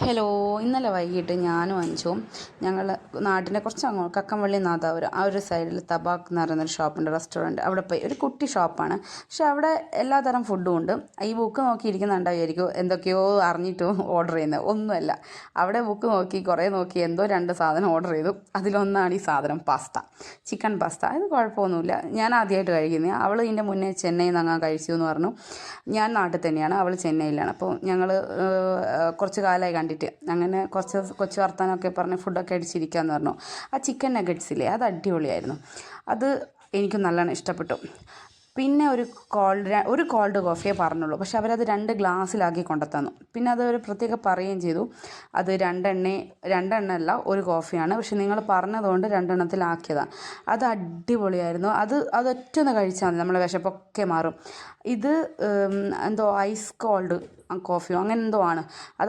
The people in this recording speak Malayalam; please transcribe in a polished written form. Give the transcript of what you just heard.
ഹലോ, ഇന്നലെ വൈകിട്ട് ഞാനും അഞ്ചും ഞങ്ങൾ നാട്ടിൻ്റെ കുറച്ച് അങ്ങോട്ട് കക്കംവള്ളി നാദാപുരം ആ ഒരു സൈഡിൽ തബാക്ക് എന്ന് പറയുന്നൊരു ഷോപ്പുണ്ട്, റെസ്റ്റോറൻറ്റ്. അവിടെ പോയി ഒരു കുട്ടി ഷോപ്പാണ്, പക്ഷെ അവിടെ എല്ലാതരം ഫുഡും ഉണ്ട്. ഈ ബുക്ക് നോക്കിയിരിക്കുന്നുണ്ടായിരിക്കും എന്തൊക്കെയോ അറിഞ്ഞിട്ട് ഓർഡർ ചെയ്യുന്നത്. ഒന്നുമല്ല, അവിടെ ബുക്ക് നോക്കി കുറേ നോക്കി എന്തോ 2 സാധനം ഓർഡർ ചെയ്തു. അതിലൊന്നാണ് ഈ സാധനം, പാസ്ത, ചിക്കൻ പാസ്ത. ഇത് കുഴപ്പമൊന്നുമില്ല, ഞാൻ ആദ്യമായിട്ട് കഴിക്കുന്നത്. അവൾ ഇതിൻ്റെ മുന്നേ ചെന്നൈയിൽ നിന്ന് അങ്ങ് കഴിച്ചു എന്ന് പറഞ്ഞു. ഞാൻ നാട്ടിൽ തന്നെയാണ്, അവൾ ചെന്നൈയിലാണ്. അപ്പോൾ ഞങ്ങൾ കുറച്ച് കാലമായി കണ്ടിട്ട്, അങ്ങനെ കുറച്ച് കൊച്ചു വർത്താനമൊക്കെ പറഞ്ഞ് ഫുഡൊക്കെ അടിച്ചിരിക്കാമെന്ന് പറഞ്ഞു. ആ ചിക്കൻ നഗറ്റ്സില്ലേ, അത് അടിപൊളിയായിരുന്നു. അത് എനിക്ക് നല്ലോണം ഇഷ്ടപ്പെട്ടു. പിന്നെ ഒരു കോൾഡ് കോഫിയേ പറഞ്ഞുള്ളൂ, പക്ഷെ അവരത് 2 ഗ്ലാസ്സിലാക്കി കൊണ്ടുത്തന്നു. പിന്നെ അത് ഒരു പ്രത്യേകം പറയുകയും ചെയ്തു, അത് രണ്ടെണ്ണമല്ല ഒരു കോഫിയാണ്, പക്ഷെ നിങ്ങൾ പറഞ്ഞതുകൊണ്ട് 2 എണ്ണത്തിലാക്കിയതാണ്. അത് അടിപൊളിയായിരുന്നു. അതൊറ്റൊന്ന് കഴിച്ചാൽ മതി, നമ്മളെ വിശപ്പൊക്കെ മാറും. ഇത് എന്തോ ഐസ് കോൾഡ് കോഫിയോ അങ്ങനെ എന്തോ ആണ് അത്.